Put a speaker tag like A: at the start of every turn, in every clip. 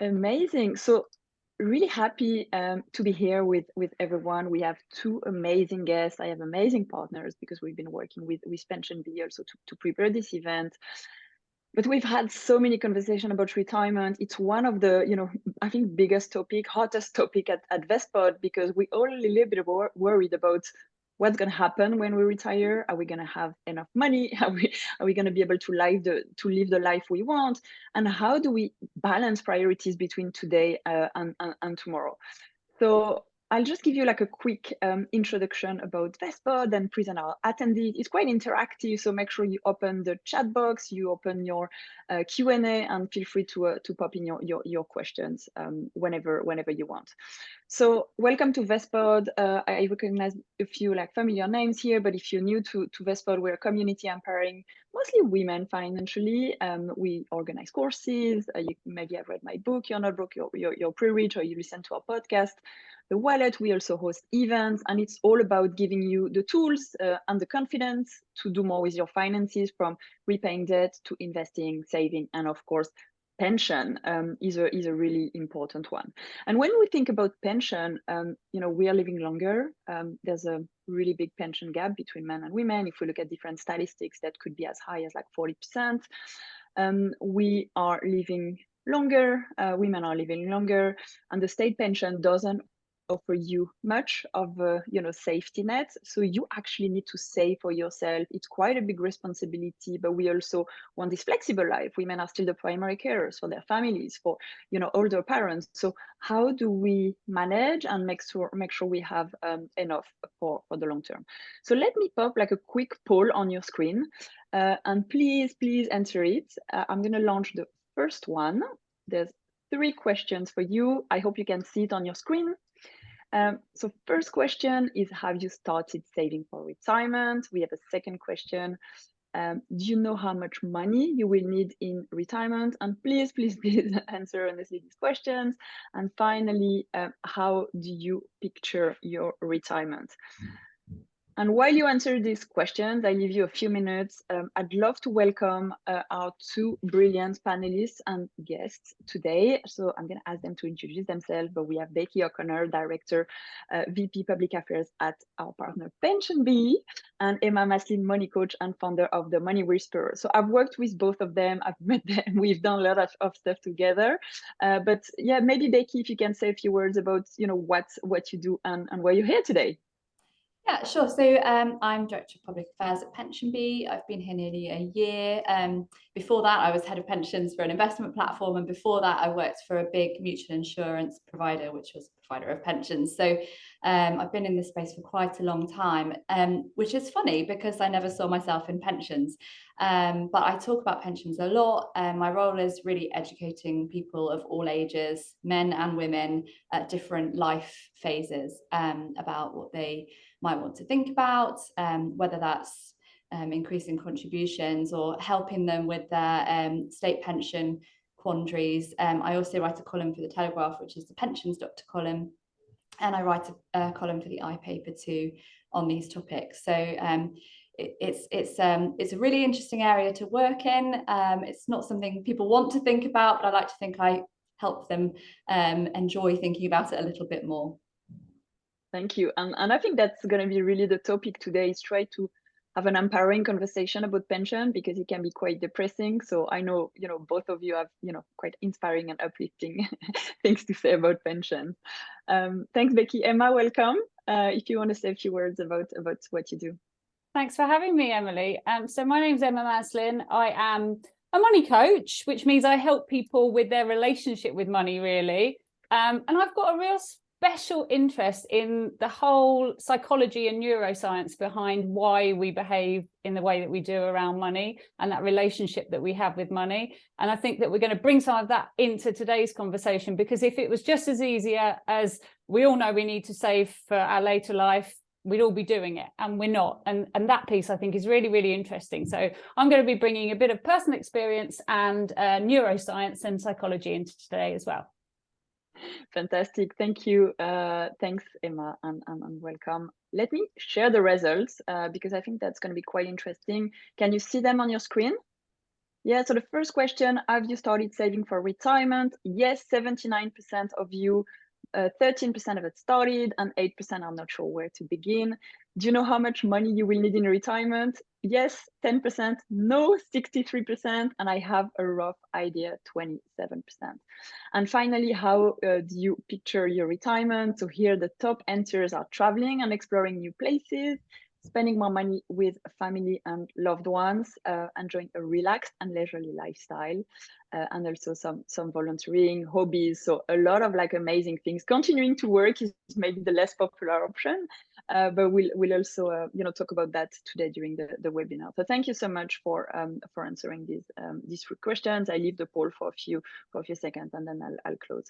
A: Amazing. So really happy to be here with everyone. We have two amazing guests. I have amazing partners because we've been working with PensionBee also to prepare this event. But we've had so many conversations about retirement. It's one of the, I think biggest topic, hottest topic at Vestpod, because we all a little bit worried about what's going to happen when we retire. Are we going to have enough money? Are we going to be able to live the life we want? And how do we balance priorities between today and tomorrow? So I'll just give you like a quick introduction about Vestpod and present our attendees. It's quite interactive, so make sure you open the chat box, you open your Q&A, and feel free to pop in your questions whenever you want. So welcome to Vestpod. I recognize a few like familiar names here, but if you're new to Vestpod, we're a community empowering mostly women financially. We organize courses. You maybe have read my book, You're Not Broke, you're pre-rich, or you listen to our podcast, The Wallet. We also host events, and it's all about giving you the tools and the confidence to do more with your finances, from repaying debt to investing, saving, and of course, pension is a really important one. And when we think about pension, we are living longer. There's a really big pension gap between men and women. If we look at different statistics, that could be as high as like 40%. We are living longer, women are living longer, and the state pension doesn't offer you much of a safety net, so you actually need to save for yourself. It's quite a big responsibility, but we also want this flexible life. Women are still the primary carers for their families, for older parents. So how do we manage and make sure we have enough for the long term? So let me pop like a quick poll on your screen, and please answer it. I'm going to launch the first one. There's 3 questions for you. I hope you can see it on your screen. So first question is, have you started saving for retirement? We have a second question. Do you know how much money you will need in retirement? And please answer honestly these questions. And finally, how do you picture your retirement? And while you answer these questions, I leave you a few minutes. I'd love to welcome our 2 brilliant panelists and guests today. So I'm going to ask them to introduce themselves, but we have Becky O'Connor, Director, VP Public Affairs at our partner PensionBee, and Emma Maslin, money coach and founder of the Money Whisperer. So I've worked with both of them. I've met them. We've done a lot of stuff together. But yeah, maybe Becky, if you can say a few words about what you do and why you're here today.
B: Yeah, sure. So I'm Director of Public Affairs at PensionBee. I've been here nearly a year. Before that, I was head of pensions for an investment platform. And before that, I worked for a big mutual insurance provider, which was a provider of pensions. So I've been in this space for quite a long time, which is funny because I never saw myself in pensions. But I talk about pensions a lot. My role is really educating people of all ages, men and women, at different life phases, about what they might want to think about, whether that's increasing contributions or helping them with their state pension quandaries. I also write a column for the Telegraph, which is the Pensions Doctor column, and I write a column for the iPaper too on these topics. So it's a really interesting area to work in. It's not something people want to think about, but I like to think I help them enjoy thinking about it a little bit more.
A: Thank you. And I think that's going to be really the topic today, is try to have an empowering conversation about pension, because it can be quite depressing. So I know, both of you have, quite inspiring and uplifting things to say about pension. Thanks, Becky. Emma, welcome. If you want to say a few words about what you do.
C: Thanks for having me, Emily. So my name's Emma Maslin. I am a money coach, which means I help people with their relationship with money, really. And I've got a real special interest in the whole psychology and neuroscience behind why we behave in the way that we do around money and that relationship that we have with money. And I think that we're going to bring some of that into today's conversation, because if it was just as easy as we all know we need to save for our later life, we'd all be doing it, and we're not. And that piece I think is really, really interesting. So I'm going to be bringing a bit of personal experience and neuroscience and psychology into today as well.
A: Fantastic. Thank you. Thanks, Emma, and welcome. Let me share the results because I think that's going to be quite interesting. Can you see them on your screen? Yeah, so the first question, have you started saving for retirement? Yes, 79% of you, 13% of it started, and 8% are not sure where to begin. Do you know how much money you will need in retirement? Yes, 10%, no, 63%, and I have a rough idea, 27%. And finally, how do you picture your retirement? So here the top answers are traveling and exploring new places, spending more money with family and loved ones, enjoying a relaxed and leisurely lifestyle, and also some volunteering, hobbies. So a lot of like amazing things. Continuing to work is maybe the less popular option, but we'll also talk about that today during the webinar. So thank you so much for answering these 3 questions. I leave the poll for a few seconds, and then I'll close.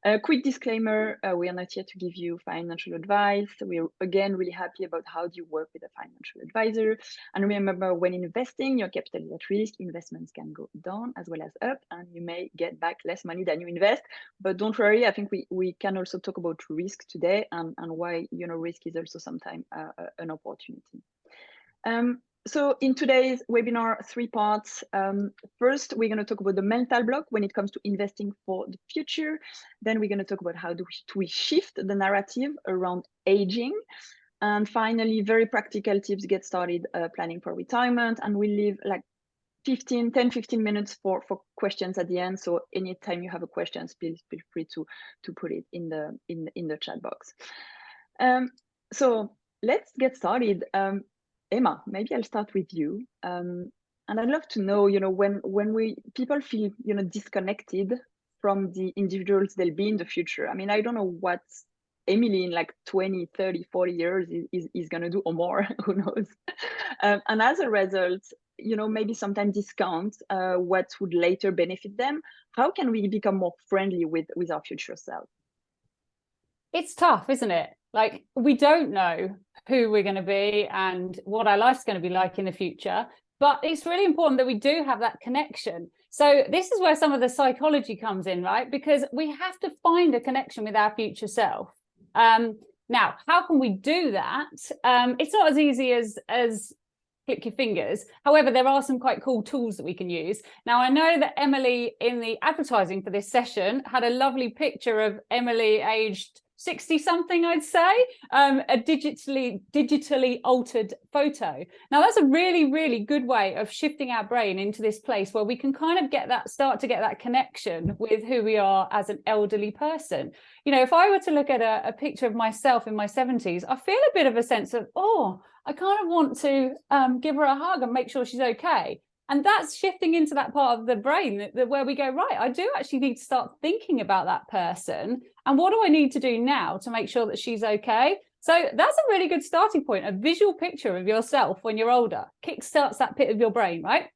A: A quick disclaimer, we are not here to give you financial advice. We're again really happy about how do you work with a financial advisor. And remember, when investing, your capital is at risk. Investments can go down as well as up, and you may get back less money than you invest. But don't worry, I think we can also talk about risk today, and why risk is also sometimes an opportunity. So in today's webinar, 3 parts. First, we're going to talk about the mental block when it comes to investing for the future. Then we're going to talk about how do we shift the narrative around aging. And finally, very practical tips, get started planning for retirement. And we'll leave like 10, 15 minutes for questions at the end. So anytime you have a question, please feel free to put it in the chat box. So let's get started. Emma, maybe I'll start with you. And I'd love to know, when people feel, disconnected from the individuals they'll be in the future. I mean, I don't know what Emilie in like 20, 30, 40 years is going to do, or more, who knows? And as a result, maybe sometimes discount what would later benefit them. How can we become more friendly with our future self?
C: It's tough, isn't it? Like, we don't know who we're going to be and what our life's going to be like in the future, but it's really important that we do have that connection. So this is where some of the psychology comes in, right? Because we have to find a connection with our future self. Now, how can we do that? It's not as easy as click your fingers. However, there are some quite cool tools that we can use. Now, I know that Emilie, in the advertising for this session, had a lovely picture of Emilie aged 60 something, I'd say, a digitally altered photo. Now, that's a really, really good way of shifting our brain into this place where we can kind of start to get that connection with who we are as an elderly person. If I were to look at a picture of myself in my 70s, I feel a bit of a sense of, oh, I kind of want to give her a hug and make sure she's okay. And that's shifting into that part of the brain where we go, right, I do actually need to start thinking about that person. And what do I need to do now to make sure that she's okay? So that's a really good starting point. A visual picture of yourself when you're older kickstarts that bit of your brain, right?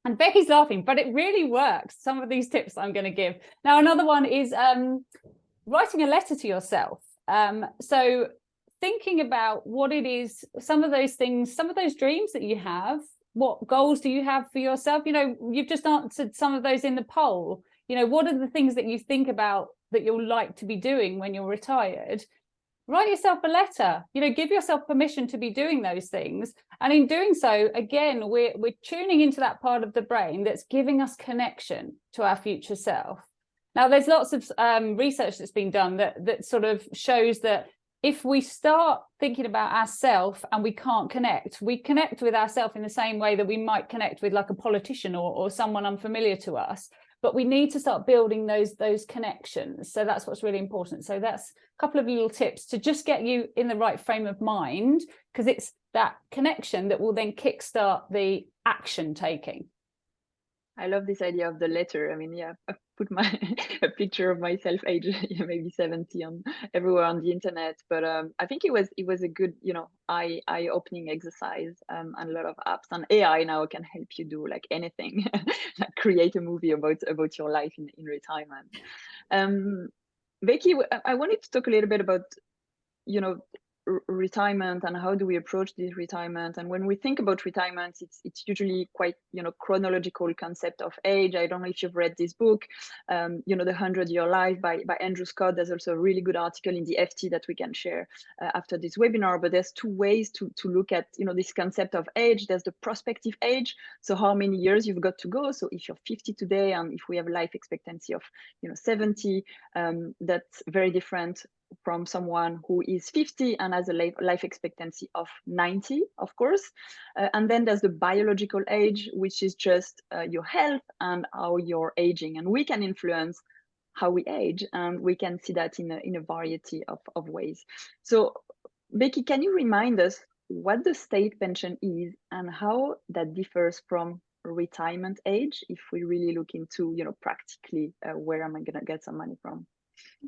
C: And Becky's laughing, but it really works. Some of these tips I'm going to give. Now, another one is writing a letter to yourself. So thinking about what it is, some of those things, some of those dreams that you have. What goals do you have for yourself? You've just answered some of those in the poll. What are the things that you think about that you'll like to be doing when you're retired? Write yourself a letter, give yourself permission to be doing those things. And in doing so, again, we're tuning into that part of the brain that's giving us connection to our future self. Now, there's lots of research that's been done that sort of shows that if we start thinking about ourselves and we can't connect, we connect with ourselves in the same way that we might connect with like a politician or someone unfamiliar to us. But we need to start building those connections. So that's what's really important. So that's a couple of little tips to just get you in the right frame of mind, because it's that connection that will then kickstart the action taking.
A: I love this idea of the letter. I mean, yeah, I put a picture of myself age maybe 70 on everywhere on the internet, but I think it was a good eye-opening exercise, and a lot of apps and AI now can help you do like anything, like create a movie about your life in retirement. Becky, I wanted to talk a little bit about retirement and how do we approach this retirement. And when we think about retirement, it's usually quite, chronological concept of age. I don't know if you've read this book, The 100-Year Life by Andrew Scott. There's also a really good article in the FT that we can share after this webinar. But there's two ways to look at, this concept of age. There's the prospective age. So how many years you've got to go. So if you're 50 today, and if we have a life expectancy of, 70, that's very different from someone who is 50 and has a life expectancy of 90, of course. And then there's the biological age, which is just your health and how you're aging. And we can influence how we age, and we can see that in a variety of ways. So Becky, can you remind us what the state pension is and how that differs from retirement age, if we really look into, practically where am I going to get some money from?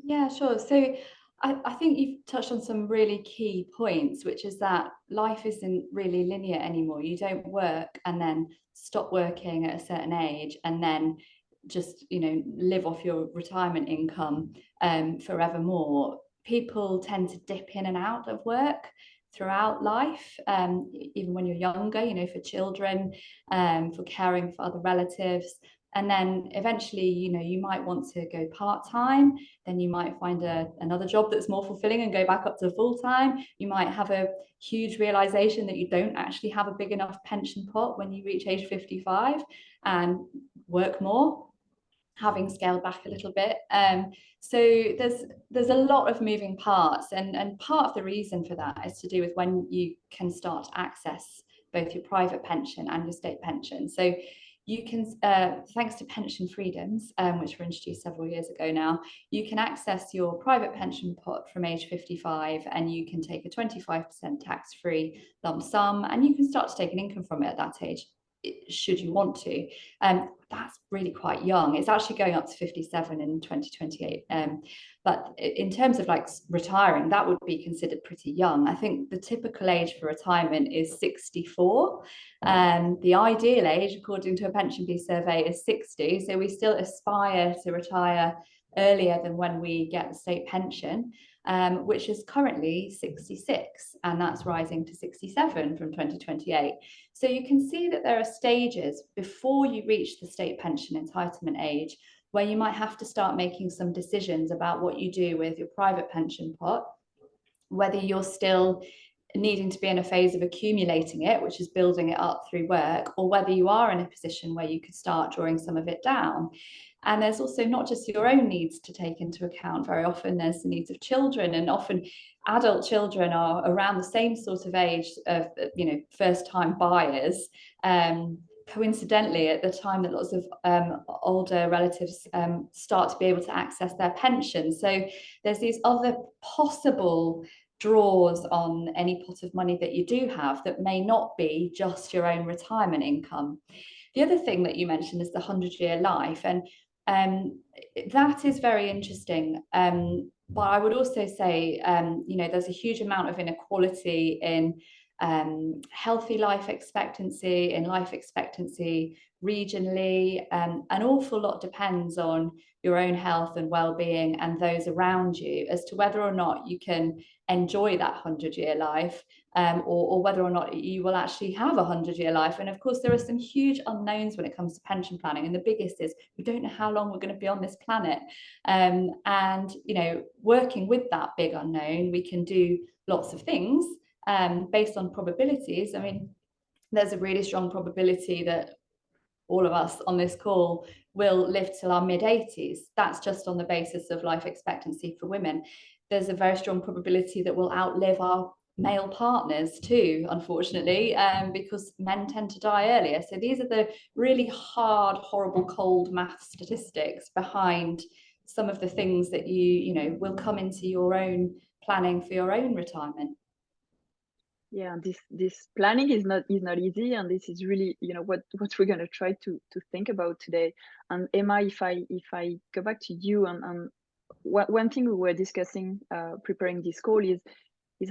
B: Yeah, sure. So I think you've touched on some really key points, which is that life isn't really linear anymore. You don't work and then stop working at a certain age and then just, live off your retirement income forevermore. People tend to dip in and out of work throughout life, even when you're younger, for children, for caring for other relatives. And then eventually, you might want to go part-time, then you might find another job that's more fulfilling and go back up to full-time. You might have a huge realization that you don't actually have a big enough pension pot when you reach age 55 and work more, having scaled back a little bit. So there's a lot of moving parts, and part of the reason for that is to do with when you can start to access both your private pension and your state pension. So you can, thanks to pension freedoms, which were introduced several years ago now, you can access your private pension pot from age 55, and you can take a 25% tax-free lump sum, and you can start to take an income from it at that age, should you want to. That's really quite young. It's actually going up to 57 in 2028. But in terms of like retiring, that would be considered pretty young. I think the typical age for retirement is 64. The ideal age, according to a PensionBee survey, is 60. So we still aspire to retire earlier than when we get the state pension, which is currently 66, and that's rising to 67 from 2028. So you can see that there are stages before you reach the state pension entitlement age where you might have to start making some decisions about what you do with your private pension pot, whether you're still needing to be in a phase of accumulating it, which is building it up through work, or whether you are in a position where you could start drawing some of it down. And there's also not just your own needs to take into account. Very often there's the needs of children, and often adult children are around the same sort of age of, first-time buyers. Coincidentally, at the time that lots of older relatives start to be able to access their pension. So there's these other possible draws on any pot of money that you do have that may not be just your own retirement income. The other thing that you mentioned is the 100-year life, and that is very interesting. But I would also say, there's a huge amount of inequality in healthy life expectancy, regionally. An awful lot depends on your own health and well-being and those around you as to whether or not you can enjoy that 100-year life, or whether or not you will actually have a 100-year life. And of course, there are some huge unknowns when it comes to pension planning. And the biggest is we don't know how long we're going to be on this planet. And, working with that big unknown, we can do lots of things based on probabilities. I mean, there's a really strong probability that all of us on this call will live till our mid-80s. That's just on the basis of life expectancy for women. There's a very strong probability that we'll outlive our male partners too, unfortunately, because men tend to die earlier. So these are the really hard, horrible, cold math statistics behind some of the things that you will come into your own planning for your own retirement.
A: Yeah, this planning is not easy, and this is really what we're going to try to think about today. And Emma, if I go back to you, and one thing we were discussing preparing this call is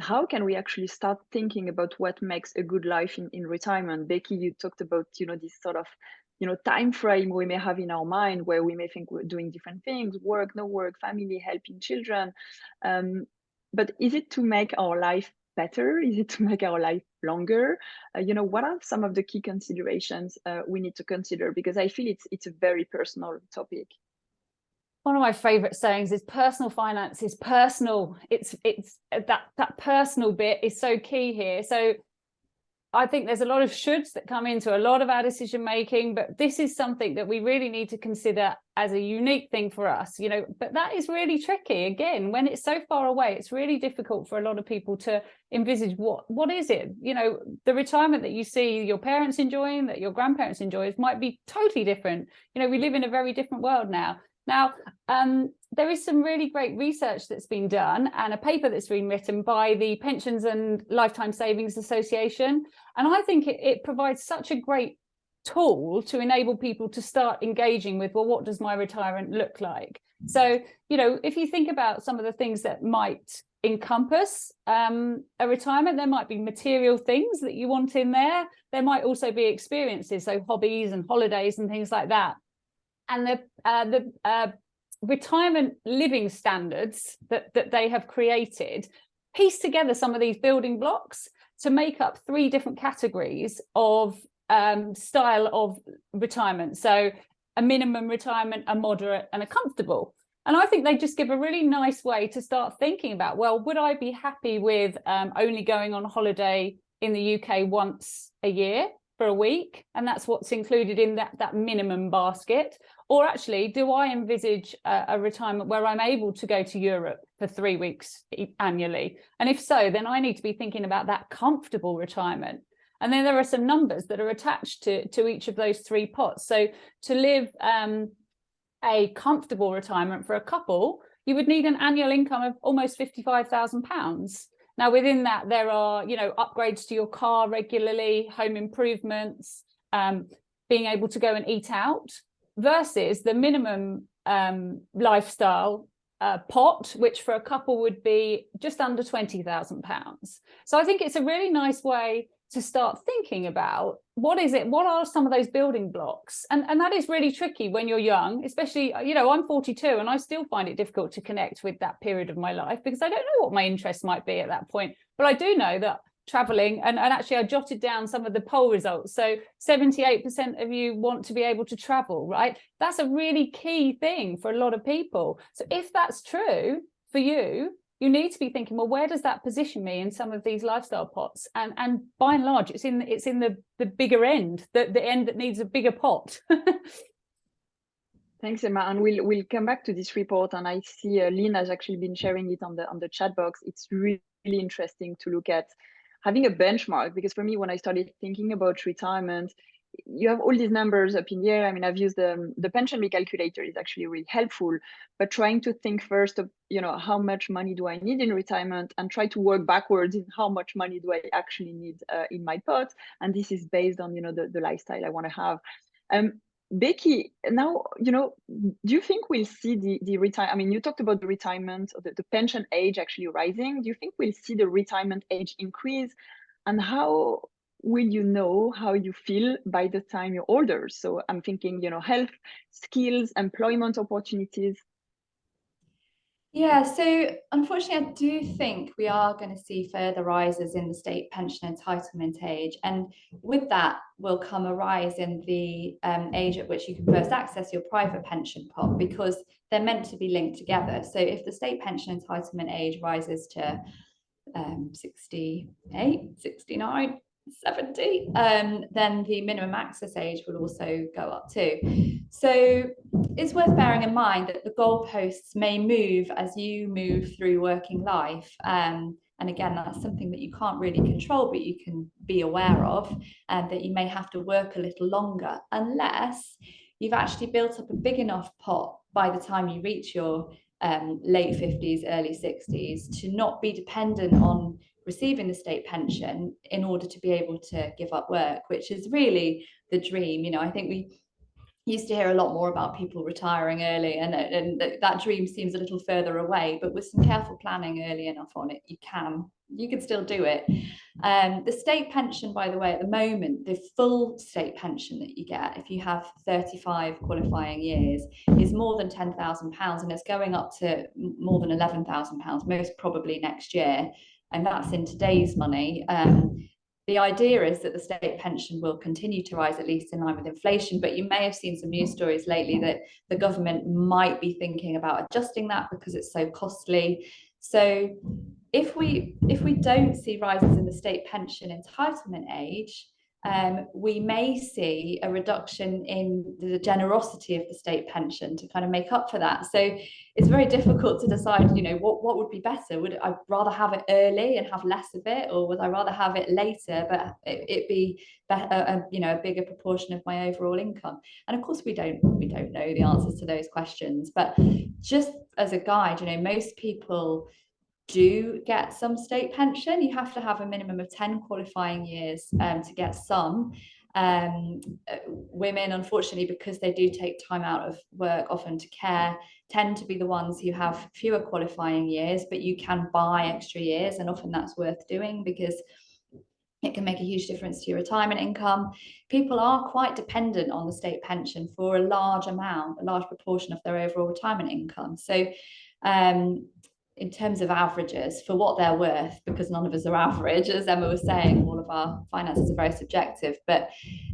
A: how can we actually start thinking about what makes a good life in retirement. Becky, you talked about this sort of time frame we may have in our mind where we may think we're doing different things, work, no work, family, helping children. But is it to make our life better? Is it to make our life longer? What are some of the key considerations we need to consider? Because I feel it's a very personal topic.
C: One of my favorite sayings is personal finance is personal. It's that personal bit is so key here. So I think there's a lot of shoulds that come into a lot of our decision making, but this is something that we really need to consider as a unique thing for us, but that is really tricky. Again, when it's so far away, it's really difficult for a lot of people to envisage what is it, the retirement that you see your parents enjoying, that your grandparents enjoy, might be totally different. We live in a very different world now. There is some really great research that's been done and a paper that's been written by the Pensions and Lifetime Savings Association. And I think it provides such a great tool to enable people to start engaging with, well, what does my retirement look like? So, if you think about some of the things that might encompass a retirement, there might be material things that you want in there. There might also be experiences, so hobbies and holidays and things like that. And the retirement living standards that they have created piece together some of these building blocks to make up 3 different categories of style of retirement. So a minimum retirement, a moderate, and a comfortable. And I think they just give a really nice way to start thinking about, well, would I be happy with only going on holiday in the UK once a year for a week? And that's what's included in that minimum basket. Or actually, do I envisage a retirement where I'm able to go to Europe for 3 weeks annually? And if so, then I need to be thinking about that comfortable retirement. And then there are some numbers that are attached to each of those 3 pots. So to live a comfortable retirement for a couple, you would need an annual income of almost £55,000. Now, within that, there are, upgrades to your car regularly, home improvements, being able to go and eat out, versus the minimum lifestyle pot, which for a couple would be just under £20,000. So I think it's a really nice way to start thinking about what are some of those building blocks, and that is really tricky when you're young, especially, I'm 42 and I still find it difficult to connect with that period of my life because I don't know what my interests might be at that point. But I do know that traveling, and actually I jotted down some of the poll results. So 78% of you want to be able to travel, right? That's a really key thing for a lot of people. So if that's true for you, you need to be thinking, well, where does that position me in some of these lifestyle pots? And by and large, it's in the bigger end, the end that needs a bigger pot.
A: Thanks, Emma. And we'll come back to this report. And I see Lynn has actually been sharing it on the chat box. It's really interesting to look at having a benchmark, because for me, when I started thinking about retirement, you have all these numbers up in the air. I mean, I've used the PensionBee calculator is actually really helpful, but trying to think first of, how much money do I need in retirement, and try to work backwards in how much money do I actually need in my pot. And this is based on, the lifestyle I want to have. Becky, now, do you think we'll see the retire? I mean, you talked about the retirement, or the pension age actually rising. Do you think we'll see the retirement age increase? And how will you know how you feel by the time you're older? So I'm thinking, health, skills, employment opportunities.
B: Yeah, so unfortunately, I do think we are going to see further rises in the state pension entitlement age. And with that will come a rise in the age at which you can first access your private pension pot, because they're meant to be linked together. So if the state pension entitlement age rises to 68, 69, 70, then the minimum access age will also go up too. So it's worth bearing in mind that the goalposts may move as you move through working life. And again, that's something that you can't really control, but you can be aware of, and that you may have to work a little longer, unless you've actually built up a big enough pot by the time you reach your late 50s, early 60s, to not be dependent on receiving the state pension in order to be able to give up work, which is really the dream. I think we used to hear a lot more about people retiring early, and that dream seems a little further away, but with some careful planning early enough on it, you can still do it. The state pension, by the way, at the moment, the full state pension that you get if you have 35 qualifying years is more than £10,000, and it's going up to more than £11,000, most probably next year. and that's in today's money. The idea is that the state pension will continue to rise, at least in line with inflation, but you may have seen some news stories lately that the government might be thinking about adjusting that because it's so costly. So if we don't see rises in the state pension entitlement age, we may see a reduction in the generosity of the state pension to kind of make up for that. So it's very difficult to decide, you know, what would be better. Would I rather have it early and have less of it, or would I rather have it later but it be better, you know, a bigger proportion of my overall income? And of course we don't know the answers to those questions, but just as a guide, you know, most people do get some state pension. You have to have a minimum of 10 qualifying years to get some. Women, unfortunately, because they do take time out of work, often to care, tend to be the ones who have fewer qualifying years, but you can buy extra years, and often that's worth doing because it can make a huge difference to your retirement income. People are quite dependent on the state pension for a large proportion of their overall retirement income. So in terms of averages, for what they're worth, because none of us are average, as Emma was saying, all of our finances are very subjective, but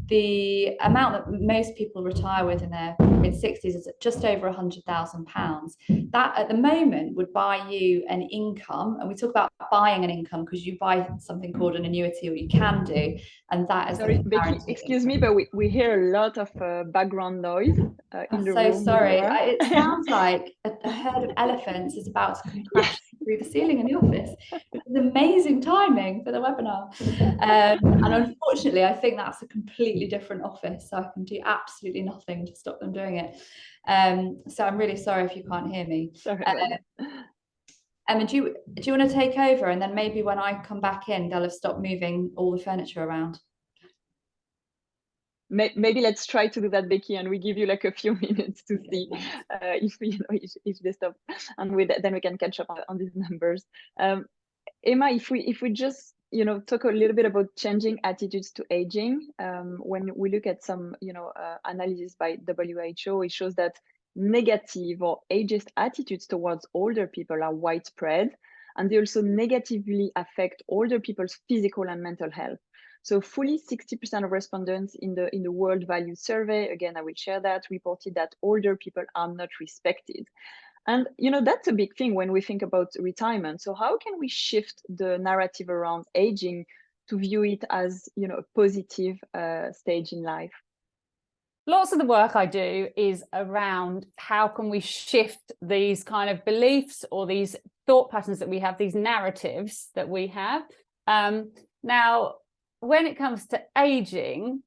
B: the amount that most people retire with in their mid-60s is just over £100,000. That at the moment would buy you an income, and we talk about buying an income because you buy something called an annuity, or you can do, and that is—
A: Sorry, Becky, excuse me, but we hear a lot of background noise in the room.
B: So sorry. It sounds like a herd of elephants is about to come crashing through the ceiling in the office. It's amazing timing for the webinar. And unfortunately, I think that's a completely different office, so I can do absolutely nothing to stop them doing it. So I'm really sorry if you can't hear me.
A: Sorry.
B: Emma, do you want to take over, and then maybe when I come back in, they'll have stopped moving all the furniture around?
A: Maybe let's try to do that, Becky, and we give you like a few minutes to see if they stop, and then we can catch up on these numbers. Emma, if we just talk a little bit about changing attitudes to aging, when we look at some analysis by WHO, it shows that negative or ageist attitudes towards older people are widespread, and they also negatively affect older people's physical and mental health. So fully 60% of respondents in the World Value Survey, again, I will share that, reported that older people are not respected. And that's a big thing when we think about retirement. So how can we shift the narrative around aging to view it as a positive stage in life?
C: Lots of the work I do is around how can we shift these kind of beliefs or these thought patterns that we have, these narratives that we have. Now, when it comes to aging,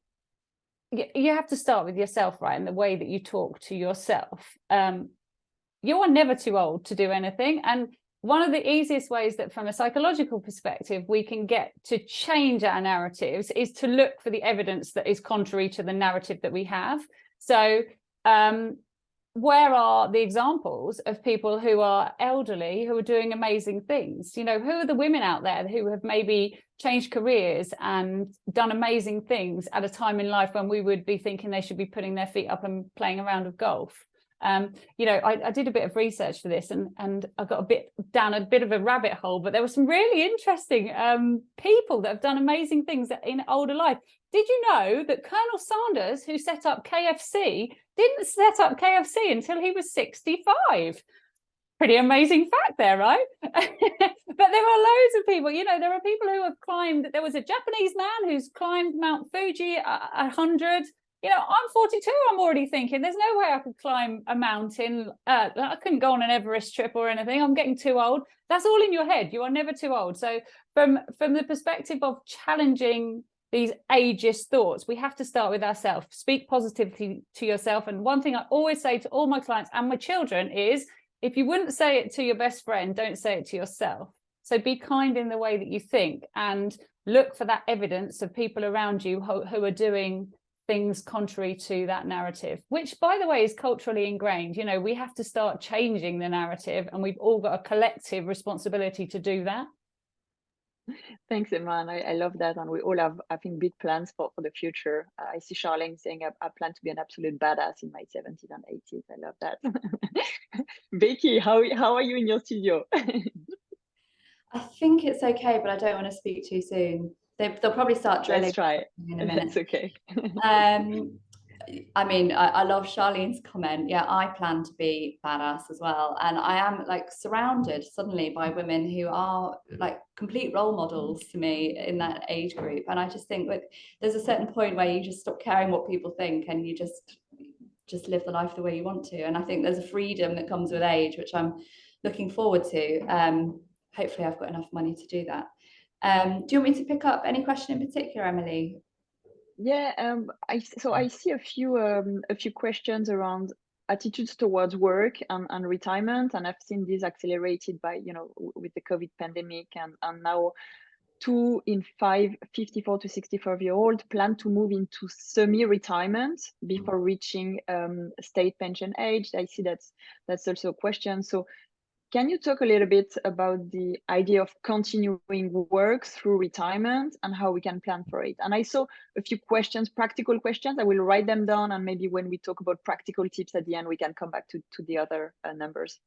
C: you have to start with yourself, right? And the way that you talk to yourself. You are never too old to do anything. And one of the easiest ways that from a psychological perspective, we can get to change our narratives is to look for the evidence that is contrary to the narrative that we have. So where are the examples of people who are elderly, who are doing amazing things? Who are the women out there who have maybe changed careers and done amazing things at a time in life when we would be thinking they should be putting their feet up and playing a round of golf? I did a bit of research for this, and I got down a bit of a rabbit hole, but there were some really interesting people that have done amazing things in older life. Did you know that Colonel Sanders, who set up KFC, didn't set up KFC until he was 65? Pretty amazing fact there, right? But there are loads of people, there are people who have climbed. There was a Japanese man who's climbed Mount Fuji 100. I'm 42. I'm already thinking there's no way I could climb a mountain. I couldn't go on an Everest trip or anything. I'm getting too old. That's all in your head. You are never too old. So from the perspective of challenging these ageist thoughts, we have to start with ourselves. Speak positively to yourself. And one thing I always say to all my clients and my children is, if you wouldn't say it to your best friend, don't say it to yourself. So be kind in the way that you think, and look for that evidence of people around you who are doing things contrary to that narrative, which, by the way, is culturally ingrained. We have to start changing the narrative, and we've all got a collective responsibility to do that.
A: Thanks, Emma. And I love that. And we all have, I think, big plans for the future. I see Charlene saying, I plan to be an absolute badass in my 70s and 80s. I love that. Becky, how are you in your studio?
B: I think it's okay, but I don't want to speak too soon. They'll probably start drilling.
A: Let's try.
B: In a minute.
A: That's okay.
B: I mean, I love Charlene's comment. Yeah, I plan to be badass as well. And I am like surrounded suddenly by women who are like complete role models to me in that age group. And I just think that there's a certain point where you just stop caring what people think and you just live the life the way you want to. And I think there's a freedom that comes with age, which I'm looking forward to. Hopefully I've got enough money to do that. Do you want me to pick up any question in particular, Emilie?
A: Yeah, I see a few questions around attitudes towards work and retirement, and I've seen this accelerated by, with the COVID pandemic, and now 2 in 5 54 to 64-year-old plan to move into semi-retirement before reaching state pension age. I see that's also a question. So can you talk a little bit about the idea of continuing work through retirement and how we can plan for it? And I saw a few questions, practical questions. I will write them down, and maybe when we talk about practical tips at the end, we can come back to the other numbers.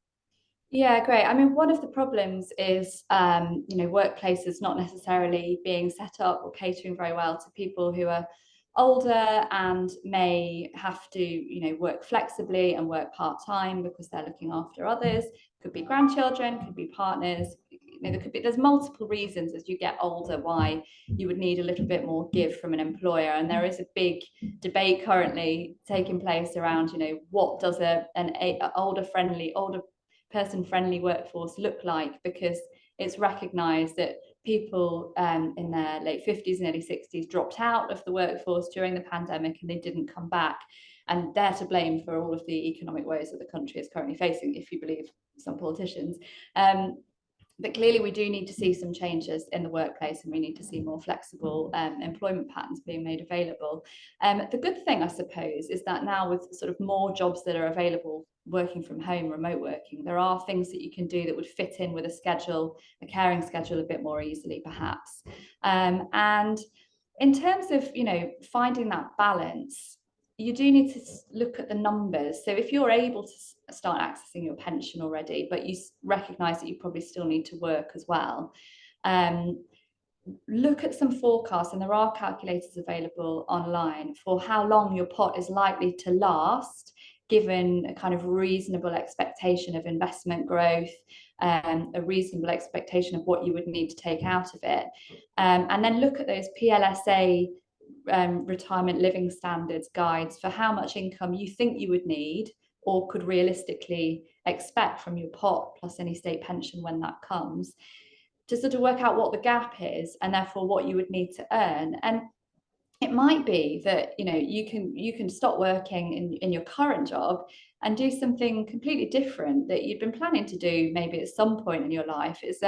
B: Yeah, great. I mean, one of the problems is, workplaces not necessarily being set up or catering very well to people who are older and may have to, work flexibly and work part-time because they're looking after others. Could be grandchildren, could be partners. There's multiple reasons as you get older why you would need a little bit more give from an employer. And there is a big debate currently taking place around, what does an older person-friendly workforce look like, because it's recognised that people in their late 50s and early 60s dropped out of the workforce during the pandemic and they didn't come back, and they're to blame for all of the economic woes that the country is currently facing, if you believe some politicians. But clearly we do need to see some changes in the workplace, and we need to see more flexible employment patterns being made available. The good thing, I suppose, is that now with sort of more jobs that are available working from home, remote working, there are things that you can do that would fit in with a caring schedule a bit more easily, perhaps. And in terms of, finding that balance, you do need to look at the numbers. So if you're able to start accessing your pension already, but you recognise that you probably still need to work as well, look at some forecasts, and there are calculators available online for how long your pot is likely to last, given a kind of reasonable expectation of investment growth, a reasonable expectation of what you would need to take out of it. And then look at those PLSA retirement living standards guides for how much income you think you would need or could realistically expect from your pot plus any state pension when that comes, to sort of work out what the gap is and therefore what you would need to earn. And it might be that you can stop working in your current job and do something completely different that you'd been planning to do maybe at some point in your life. It's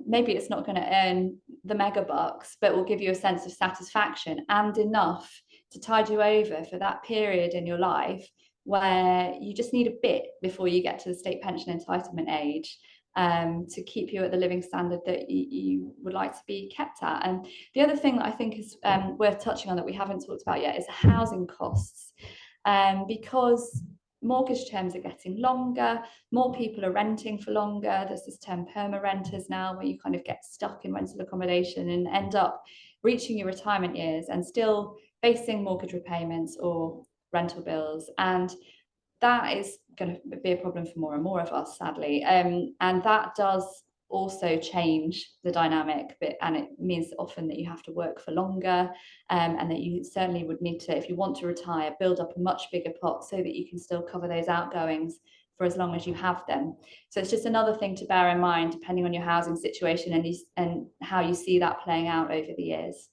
B: maybe it's not going to earn the mega bucks, but will give you a sense of satisfaction and enough to tide you over for that period in your life where you just need a bit before you get to the state pension entitlement age, to keep you at the living standard that you would like to be kept at. And the other thing that I think is worth touching on that we haven't talked about yet is housing costs, because mortgage terms are getting longer, more people are renting for longer. There's this term perma-renters now, where you kind of get stuck in rental accommodation and end up reaching your retirement years and still facing mortgage repayments or rental bills. And that is going to be a problem for more and more of us, sadly. And that does also change the dynamic, and it means often that you have to work for longer, and that you certainly would need to, if you want to retire, build up a much bigger pot so that you can still cover those outgoings for as long as you have them. So it's just another thing to bear in mind, depending on your housing situation and how you see that playing out over the years.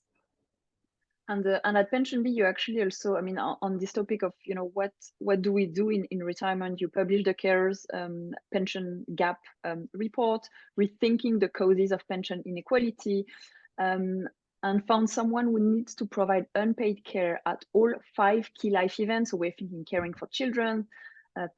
A: And at PensionBee, you actually also, I mean, on this topic of, what do we do in retirement? You published the carers pension gap report, rethinking the causes of pension inequality, and found someone who needs to provide unpaid care at all 5 key life events. So we're thinking caring for children,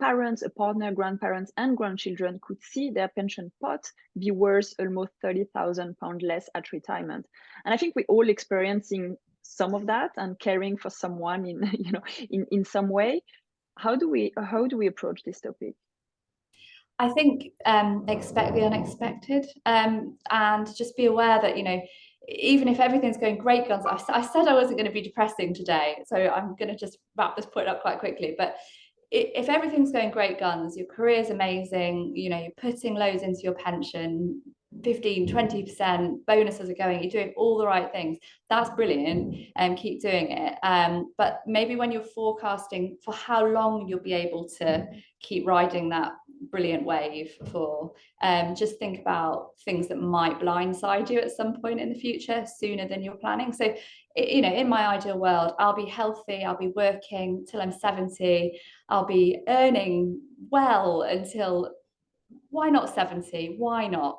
A: parents, a partner, grandparents, and grandchildren could see their pension pot be worth almost £30,000 less at retirement. And I think we're all experiencing some of that and caring for someone in some way. How do we approach this topic?
B: I think expect the unexpected, and just be aware that, you know, even if everything's going great guns, I said I wasn't going to be depressing today, so I'm going to just wrap this point up quite quickly. But if everything's going great guns, your career's amazing, you know, you're putting loads into your pension, 15-20% bonuses are going, you're doing all the right things, that's brilliant, and keep doing it. But maybe when you're forecasting for how long you'll be able to keep riding that brilliant wave for, just think about things that might blindside you at some point in the future sooner than you're planning. So, you know, in my ideal world, I'll be healthy, I'll be working till I'm 70, I'll be earning well until, why not 70? Why not?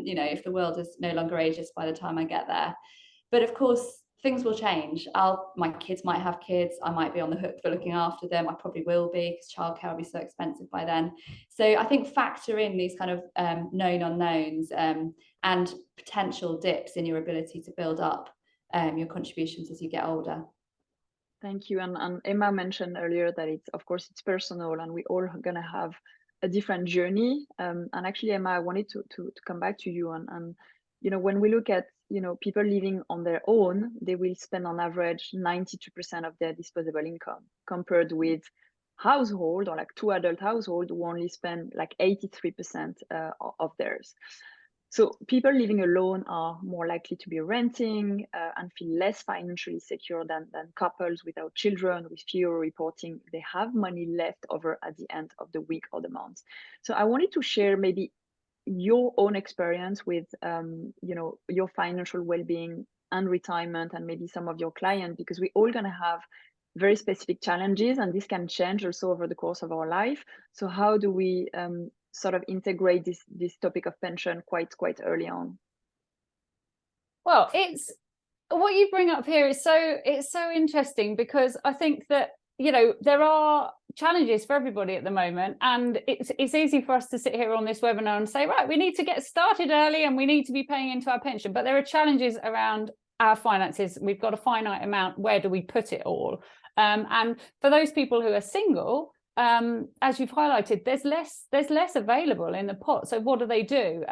B: You know, if the world is no longer ageist by the time I get there. But of course, things will change. My kids might have kids. I might be on the hook for looking after them. I probably will be, because childcare will be so expensive by then. So I think factor in these kind of known unknowns and potential dips in your ability to build up your contributions as you get older.
A: Thank you. And Emma mentioned earlier that it's personal, and we all gonna have a different journey. And actually, Emma, I wanted to come back to you and you know, when we look at, you know, people living on their own, they will spend on average 92% of their disposable income, compared with household, or like 2 adult household, who only spend like 83% of theirs. So people living alone are more likely to be renting and feel less financially secure than couples without children, with fewer reporting they have money left over at the end of the week or the month. So I wanted to share maybe your own experience with you know, your financial well-being and retirement, and maybe some of your clients, because we're all going to have very specific challenges, and this can change also over the course of our life. So how do we sort of integrate this topic of pension quite early on?
C: Well, it's what you bring up here is so interesting, because I think that, you know, there are challenges for everybody at the moment, and it's easy for us to sit here on this webinar and say, right, we need to get started early and we need to be paying into our pension, but there are challenges around our finances. We've got a finite amount. Where do we put it all? And for those people who are single, as you've highlighted, there's less available in the pot. So what do they do?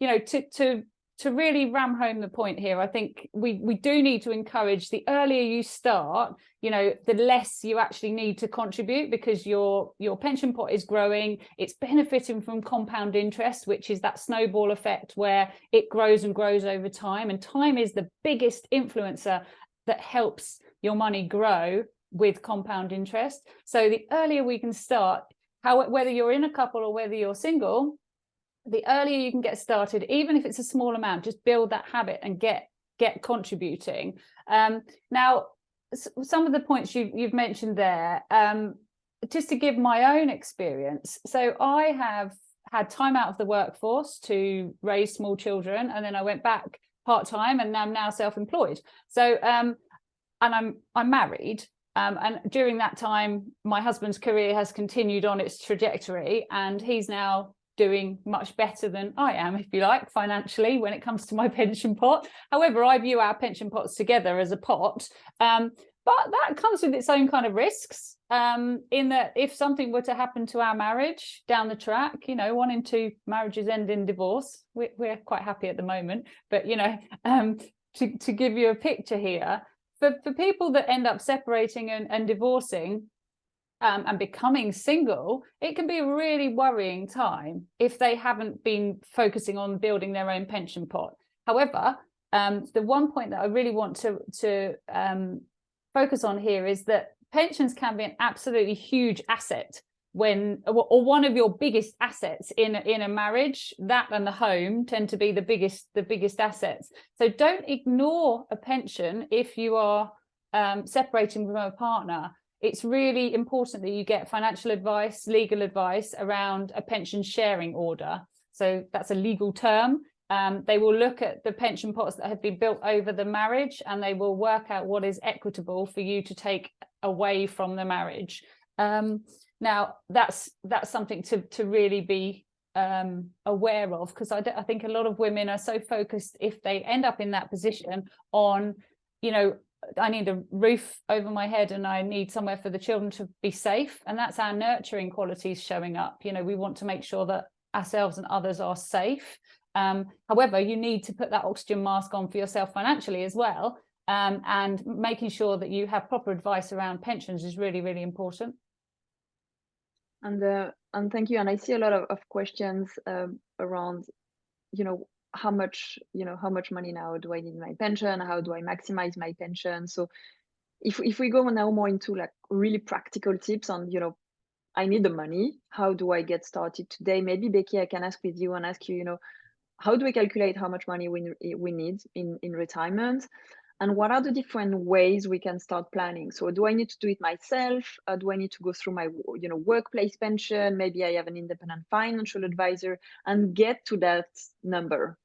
C: You know, to really ram home the point here, I think we do need to encourage, the earlier you start, you know, the less you actually need to contribute, because your pension pot is growing, it's benefiting from compound interest, which is that snowball effect where it grows and grows over time, and time is the biggest influencer that helps your money grow with compound interest. So the earlier we can start, whether you're in a couple or whether you're single, the earlier you can get started, even if it's a small amount, just build that habit and get contributing. Now, some of the points you've mentioned there, just to give my own experience. So I have had time out of the workforce to raise small children, and then I went back part-time, and I'm now self-employed. So and I'm married. And during that time, my husband's career has continued on its trajectory, and he's now doing much better than I am, if you like, financially, when it comes to my pension pot. However, I view our pension pots together as a pot, but that comes with its own kind of risks, in that if something were to happen to our marriage down the track, you know, 1 in 2 marriages end in divorce. We're quite happy at the moment, but, you know, to give you a picture here, for people that end up separating and divorcing, and becoming single, it can be a really worrying time if they haven't been focusing on building their own pension pot. However, the one point that I really want to focus on here is that pensions can be an absolutely huge asset, or one of your biggest assets in a marriage. That and the home tend to be the biggest assets. So don't ignore a pension if you are separating from a partner. It's really important that you get financial advice, legal advice around a pension sharing order. So that's a legal term. They will look at the pension pots that have been built over the marriage, and they will work out what is equitable for you to take away from the marriage. Now, that's something to really be aware of, because I think a lot of women are so focused, if they end up in that position, on, you know, I need a roof over my head and I need somewhere for the children to be safe. And that's our nurturing qualities showing up. You know, we want to make sure that ourselves and others are safe. However, you need to put that oxygen mask on for yourself financially as well. And making sure that you have proper advice around pensions is really, really important.
A: And thank you. And I see a lot of questions around, you know, how much money now do I need in my pension? How do I maximize my pension? So if we go now more into like really practical tips on, you know, I need the money. How do I get started today? Maybe Becky, I can ask with you and ask you, you know, how do we calculate how much money we need in retirement? And what are the different ways we can start planning? So do I need to do it myself? Do I need to go through my, you know, workplace pension? Maybe I have an independent financial advisor and get to that number.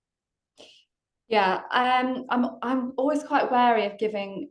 B: Yeah, I'm always quite wary of giving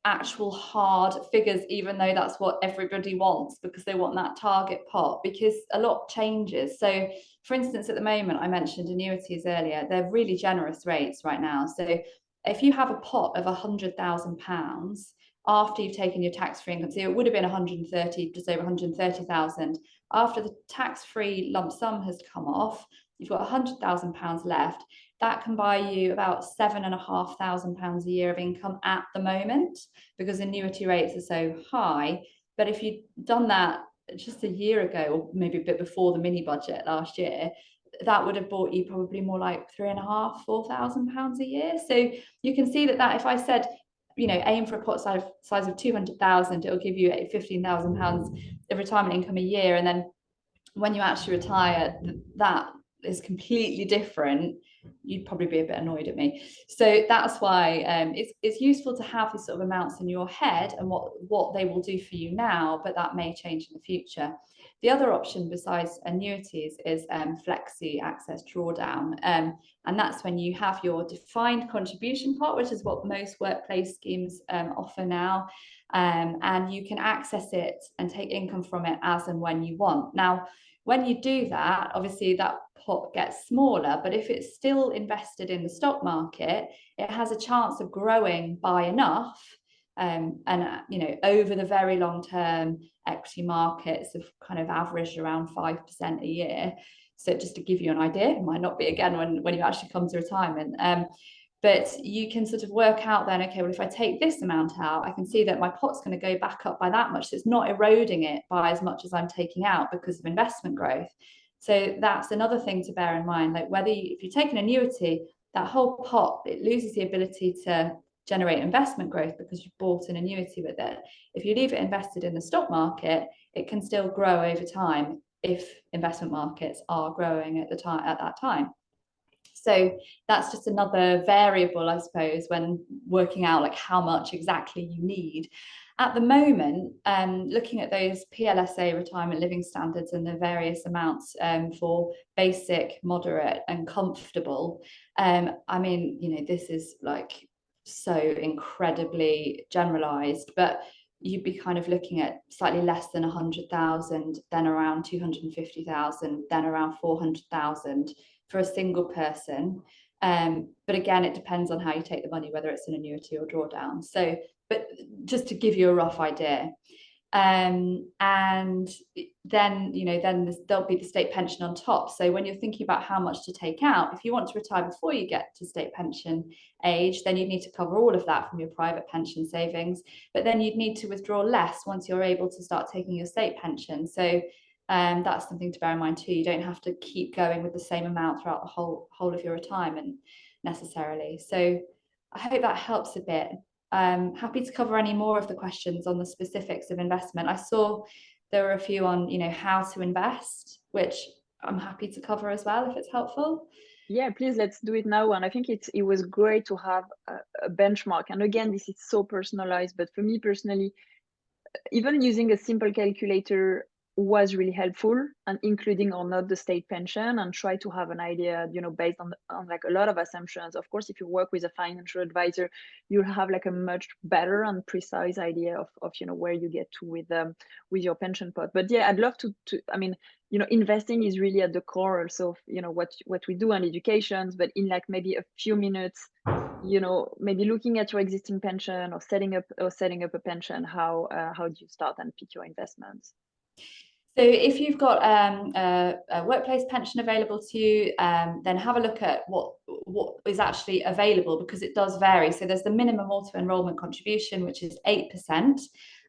B: actual hard figures, even though that's what everybody wants, because they want that target pot, because a lot changes. So for instance, at the moment, I mentioned annuities earlier, they're really generous rates right now. So if you have a pot of £100,000 after you've taken your tax-free income, so it would have been 130, just over 130,000. After the tax-free lump sum has come off, you've got £100,000 left. That can buy you about £7,500 a year of income at the moment, because annuity rates are so high. But if you'd done that just a year ago, or maybe a bit before the mini budget last year, that would have bought you probably more like £3,500–4,000 a year. So you can see that if I said, you know, aim for a pot size of 200,000, it'll give you £15,000 of retirement income a year. And then when you actually retire, that is completely different. You'd probably be a bit annoyed at me. So that's why it's useful to have these sort of amounts in your head and what they will do for you now, but that may change in the future. The other option besides annuities is flexi access drawdown. And that's when you have your defined contribution pot, which is what most workplace schemes offer now. And you can access it and take income from it as and when you want. Now, when you do that, obviously that pot gets smaller, but if it's still invested in the stock market, it has a chance of growing by enough. And you know, over the very long term, equity markets have kind of averaged around 5% a year. So just to give you an idea, it might not be again when you actually come to retirement. But you can sort of work out then, okay, well, if I take this amount out, I can see that my pot's going to go back up by that much. So it's not eroding it by as much as I'm taking out because of investment growth. So that's another thing to bear in mind. Like if you take an annuity, that whole pot, it loses the ability to generate investment growth because you've bought an annuity with it. If you leave it invested in the stock market, it can still grow over time if investment markets are growing at that time. So that's just another variable, I suppose, when working out like how much exactly you need. At the moment, looking at those PLSA retirement living standards and the various amounts for basic, moderate and comfortable, I mean, you know, this is like so incredibly generalized, but you'd be kind of looking at slightly less than 100,000, then around 250,000, then around 400,000 for a single person. But again, it depends on how you take the money, whether it's an annuity or drawdown. So, but just to give you a rough idea. And then, you know, then there'll be the state pension on top. So when you're thinking about how much to take out, if you want to retire before you get to state pension age, then you need to cover all of that from your private pension savings. But then you'd need to withdraw less once you're able to start taking your state pension. So that's something to bear in mind too. You don't have to keep going with the same amount throughout the whole of your retirement necessarily. So I hope that helps a bit. Happy to cover any more of the questions on the specifics of investment. I saw there were a few on, you know, how to invest, which I'm happy to cover as well if it's helpful.
A: Yeah, please, let's do it now. And I think it was great to have a benchmark. And again, this is so personalized, but for me personally, even using a simple calculator was really helpful, and including or not the state pension, and try to have an idea, you know, based on like a lot of assumptions. Of course, if you work with a financial advisor, you'll have like a much better and precise idea of you know, where you get to with your pension pot. But yeah, I'd love to I mean, you know, investing is really at the core also of, you know, what we do on educations, but in like maybe a few minutes, maybe looking at your existing pension or setting up a pension, how do you start and pick your investments?
B: So if you've got a workplace pension available to you, then have a look at what is actually available, because it does vary. So there's the minimum auto-enrollment contribution, which is 8%,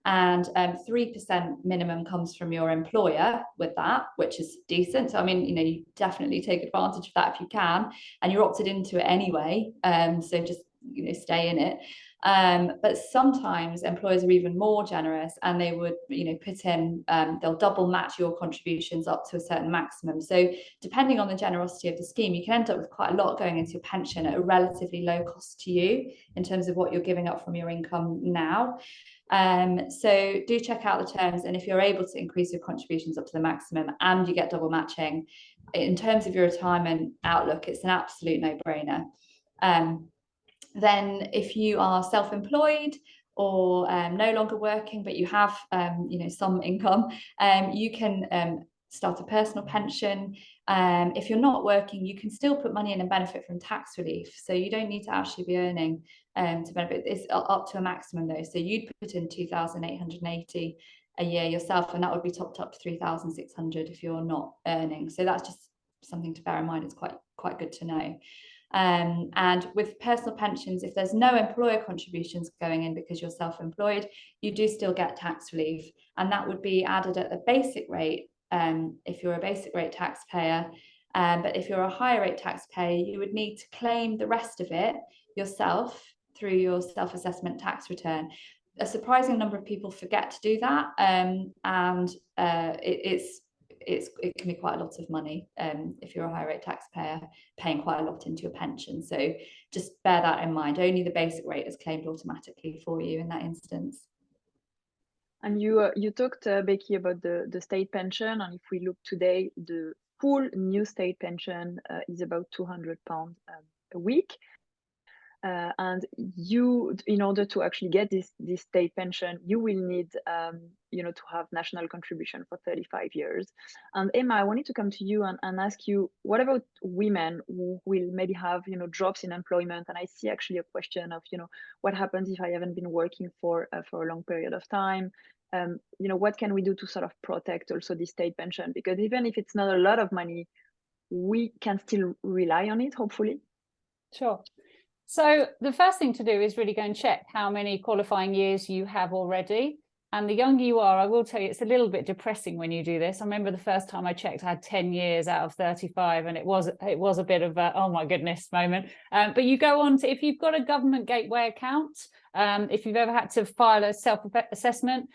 B: and 3% minimum comes from your employer with that, which is decent. So I mean, you definitely take advantage of that if you can, and you're opted into it anyway. So just stay in it. But sometimes employers are even more generous, and they would put in they'll double match your contributions up to a certain maximum. So depending on the generosity of the scheme, you can end up with quite a lot going into your pension at a relatively low cost to you in terms of what you're giving up from your income now. So do check out the terms, and if you're able to increase your contributions up to the maximum and you get double matching, in terms of your retirement outlook, it's an absolute no-brainer. Then if you are self-employed or no longer working, but you have some income, you can start a personal pension. If you're not working, you can still put money in and benefit from tax relief. So you don't need to actually be earning to benefit. It's up to a maximum though. So you'd put in 2,880 a year yourself, and that would be topped up to 3,600 if you're not earning. So that's just something to bear in mind. It's quite good to know. And with personal pensions, if there's no employer contributions going in because you're self-employed, you do still get tax relief, and that would be added at the basic rate if you're a basic rate taxpayer. But if you're a higher rate taxpayer, you would need to claim the rest of it yourself through your self-assessment tax return. A surprising number of people forget to do that, and it can be quite a lot of money if you're a high rate taxpayer paying quite a lot into your pension. So just bear that in mind. Only the basic rate is claimed automatically for you in that instance.
A: And you talked, Becky, about the state pension, and if we look today, the full new state pension is about £200 a week. And in order to actually get this state pension, you will need to have national contribution for 35 years. And Emma, I wanted to come to you and ask you, what about women who will maybe have drops in employment? And I see actually a question of what happens if I haven't been working for a long period of time? What can we do to sort of protect also the state pension? Because even if it's not a lot of money, we can still rely on it, hopefully.
C: Sure. So the first thing to do is really go and check how many qualifying years you have already. And the younger you are, I will tell you, it's a little bit depressing when you do this. I remember the first time I checked, I had 10 years out of 35, and it was a bit of a, oh my goodness moment. But you go on to, if you've got a government gateway account, if you've ever had to file a self-assessment,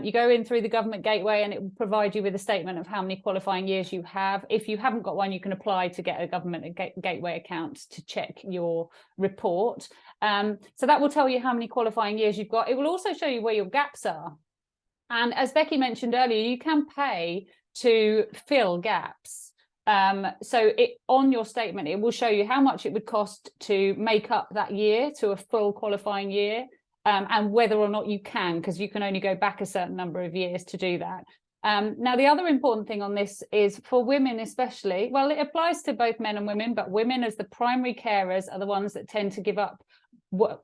C: you go in through the government gateway and it will provide you with a statement of how many qualifying years you have. If you haven't got one, you can apply to get a government gateway account to check your report. So that will tell you how many qualifying years you've got. It will also show you where your gaps are. And as Becky mentioned earlier, you can pay to fill gaps. So on your statement, it will show you how much it would cost to make up that year to a full qualifying year, and whether or not you can, because you can only go back a certain number of years to do that. Now, the other important thing on this is for women especially, well, it applies to both men and women, but women as the primary carers are the ones that tend to give up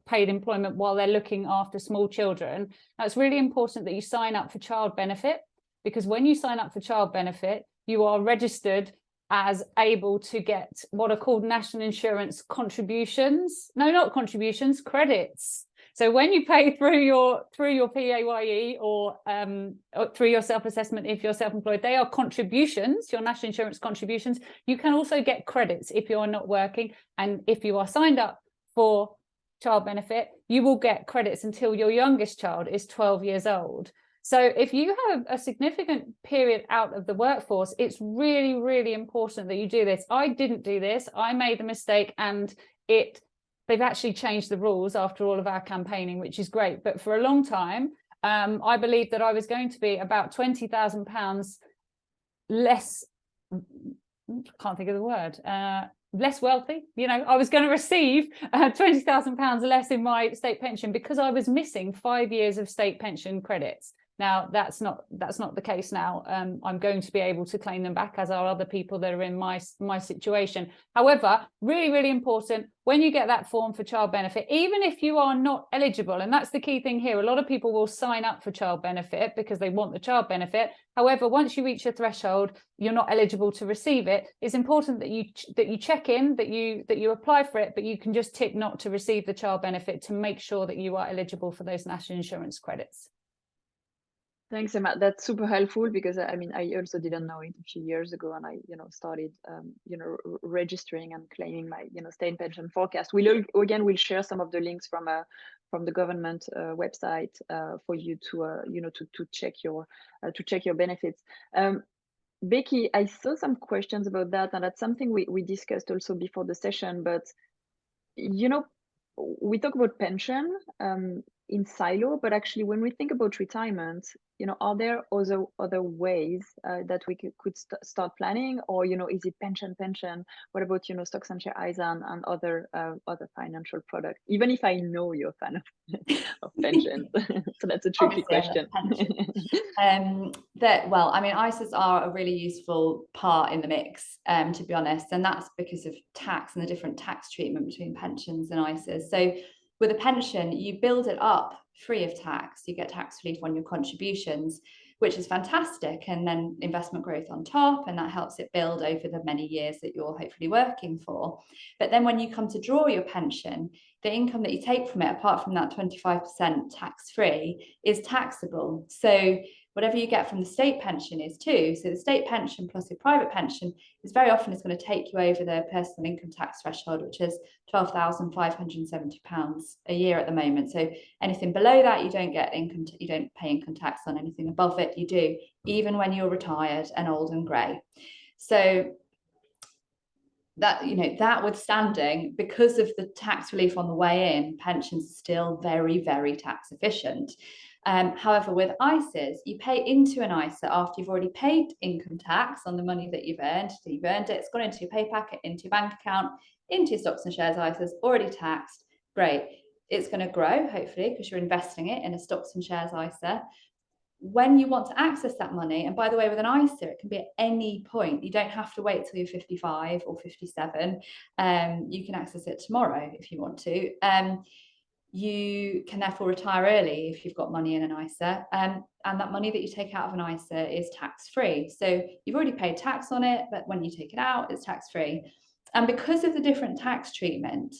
C: paid employment while they're looking after small children. Now, it's really important that you sign up for child benefit, because when you sign up for child benefit, you are registered as able to get what are called national insurance contributions. No, not contributions, credits. So when you pay through your PAYE or through your self-assessment, if you're self-employed, they are contributions, your national insurance contributions. You can also get credits if you're not working. And if you are signed up for child benefit, you will get credits until your youngest child is 12 years old. So if you have a significant period out of the workforce, it's really, really important that you do this. I didn't do this. I made the mistake, and they've actually changed the rules after all of our campaigning, which is great. But for a long time, I believed that I was going to be about £20,000 less, can't think of the word, less wealthy. I was going to receive £20,000 less in my state pension because I was missing 5 years of state pension credits. Now, that's not the case now. I'm going to be able to claim them back, as are other people that are in my situation. However, really, really important, when you get that form for child benefit, even if you are not eligible, and that's the key thing here, a lot of people will sign up for child benefit because they want the child benefit. However, once you reach a threshold, you're not eligible to receive it. It's important that you check in, that you apply for it, but you can just tick not to receive the child benefit to make sure that you are eligible for those national insurance credits.
A: Thanks, Emma. That's super helpful, because I mean, I also didn't know it a few years ago, and I, started, registering and claiming my, state pension forecast. We'll share some of the links from the government website for you to, to check your benefits. Becky, I saw some questions about that, and that's something we discussed also before the session. But we talk about pension in silo, but actually when we think about retirement, are there other ways that we could start planning, or is it pension? What about stocks and share ISA and other financial products? Even if I know you're a fan of pensions, so that's a tricky question.
B: Well, I mean, ISAs are a really useful part in the mix, to be honest, and that's because of tax and the different tax treatment between pensions and ISAs. So with a pension, you build it up free of tax. You get tax relief on your contributions, which is fantastic, and then investment growth on top, and that helps it build over the many years that you're hopefully working for. But then when you come to draw your pension, the income that you take from it, apart from that 25% tax-free, is taxable. So whatever you get from the state pension is too. So the state pension plus your private pension is very often going to take you over the personal income tax threshold, which is £12,570 a year at the moment. So anything below that, you don't get income, you don't pay income tax on. Anything above it, you do, even when you're retired and old and grey. So that, that withstanding, because of the tax relief on the way in, pensions are still very, very tax efficient. However, with ISAs, you pay into an ISA after you've already paid income tax on the money that you've earned. So you've earned it, it's gone into your pay packet, into your bank account, into your stocks and shares ISAs, already taxed. Great. It's going to grow, hopefully, because you're investing it in a stocks and shares ISA. When you want to access that money, and by the way, with an ISA, it can be at any point. You don't have to wait till you're 55 or 57. You can access it tomorrow if you want to. You can therefore retire early if you've got money in an ISA, and that money that you take out of an ISA is tax-free. So you've already paid tax on it, but when you take it out, it's tax-free. And because of the different tax treatment,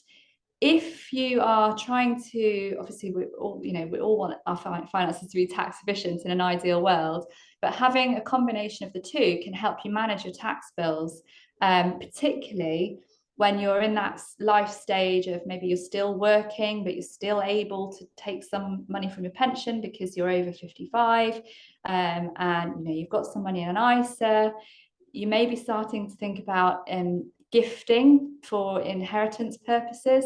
B: if you are trying to, obviously we all want our finances to be tax efficient in an ideal world, but having a combination of the two can help you manage your tax bills, particularly when you're in that life stage of maybe you're still working, but you're still able to take some money from your pension because you're over 55, and you've got some money in an ISA. You may be starting to think about gifting for inheritance purposes,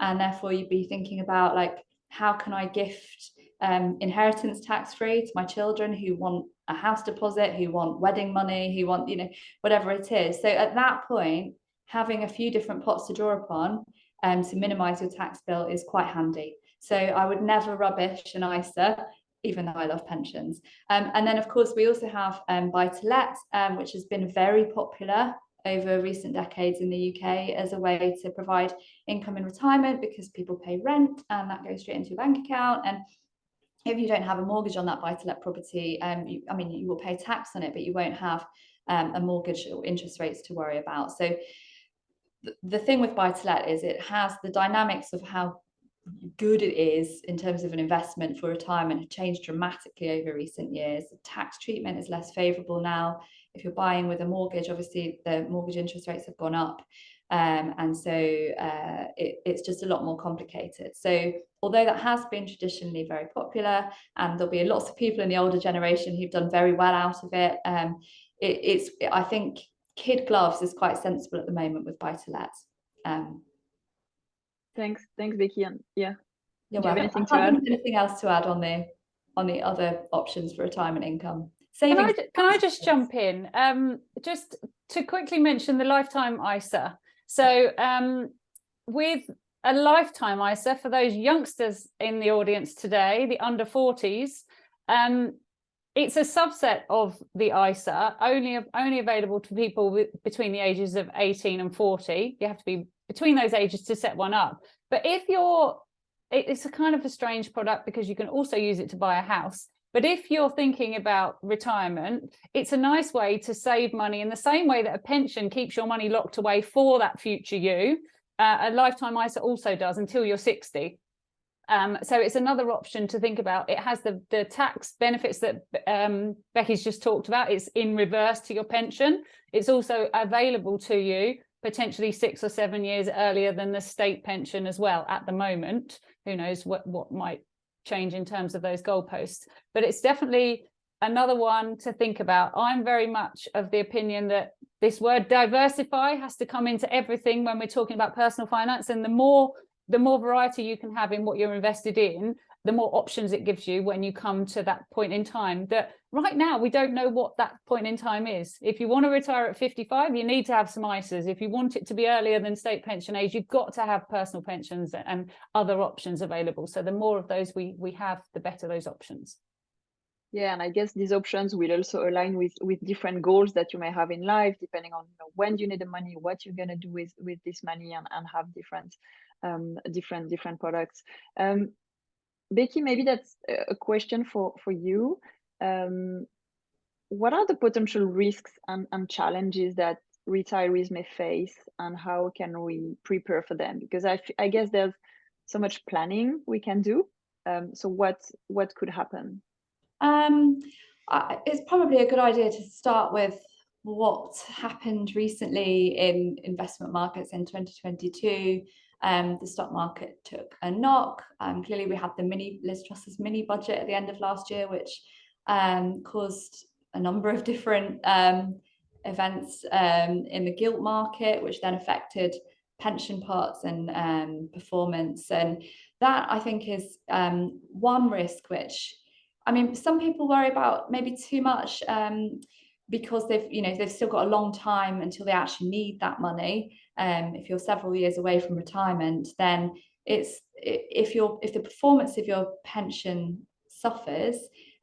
B: and therefore you'd be thinking about, like, how can I gift inheritance tax-free to my children who want a house deposit, who want wedding money, who want, whatever it is. So at that point, having a few different pots to draw upon to minimize your tax bill is quite handy. So I would never rubbish an ISA, even though I love pensions. And then, of course, we also have buy-to-let, which has been very popular over recent decades in the UK as a way to provide income in retirement, because people pay rent and that goes straight into your bank account. And if you don't have a mortgage on that buy-to-let property, you will pay tax on it, but you won't have a mortgage or interest rates to worry about. So the thing with buy-to-let is it has the dynamics of how good it is in terms of an investment for retirement have changed dramatically over recent years. The tax treatment is less favourable now. If you're buying with a mortgage, obviously the mortgage interest rates have gone up, and so it's just a lot more complicated. So although that has been traditionally very popular, and there'll be lots of people in the older generation who've done very well out of it, I think kid gloves is quite sensible at the moment with buy-to-let.
A: Thanks, Becky. And yeah,
B: do you have anything to add? Anything else to add on the other options for retirement income?
C: Can I just jump in? Just to quickly mention the lifetime ISA. So with a lifetime ISA, for those youngsters in the audience today, the under 40s, It's a subset of the ISA, only available to people between the ages of 18 and 40. You have to be between those ages to set one up. But it's a kind of a strange product because you can also use it to buy a house. But if you're thinking about retirement, it's a nice way to save money in the same way that a pension keeps your money locked away for that future you. A lifetime ISA also does until you're 60. So it's another option to think about. It has the tax benefits that Becky's just talked about. It's in reverse to your pension. It's also available to you potentially 6 or 7 years earlier than the state pension as well at the moment. Who knows what might change in terms of those goalposts. But it's definitely another one to think about. I'm very much of the opinion that this word diversify has to come into everything when we're talking about personal finance, and the more variety you can have in what you're invested in, the more options it gives you when you come to that point in time. That right now, we don't know what that point in time is. If you want to retire at 55, you need to have some ISAs. If you want it to be earlier than state pension age, you've got to have personal pensions and other options available. So the more of those we have, the better those options.
A: Yeah, and I guess these options will also align with different goals that you may have in life, depending on when you need the money, what you're going to do with this money, and have different products. Becky, maybe that's a question for you. What are the potential risks and challenges that retirees may face, and how can we prepare for them? Because I guess there's so much planning we can do. So what could happen?
B: It's probably a good idea to start with what happened recently in investment markets in 2022. The stock market took a knock. Clearly, we had the Liz Truss's mini budget at the end of last year, which caused a number of different events in the gilt market, which then affected pension pots and performance. And that, I think, is one risk which, I mean, some people worry about maybe too much because they've still got a long time until they actually need that money. If you're several years away from retirement, then if the performance of your pension suffers,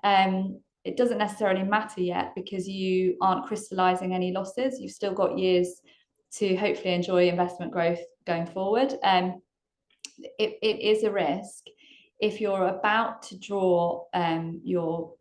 B: it doesn't necessarily matter yet because you aren't crystallizing any losses. You've still got years to hopefully enjoy investment growth going forward. It is a risk if you're about to draw on your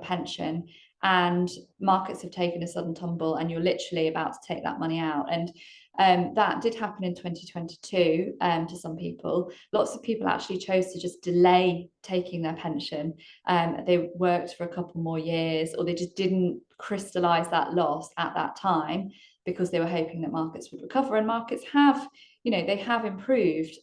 B: pension and markets have taken a sudden tumble and you're literally about to take that money out. And that did happen in 2022 to some people. Lots of people actually chose to just delay taking their pension. They worked for a couple more years, or they just didn't crystallize that loss at that time because they were hoping that markets would recover. And markets have, they have improved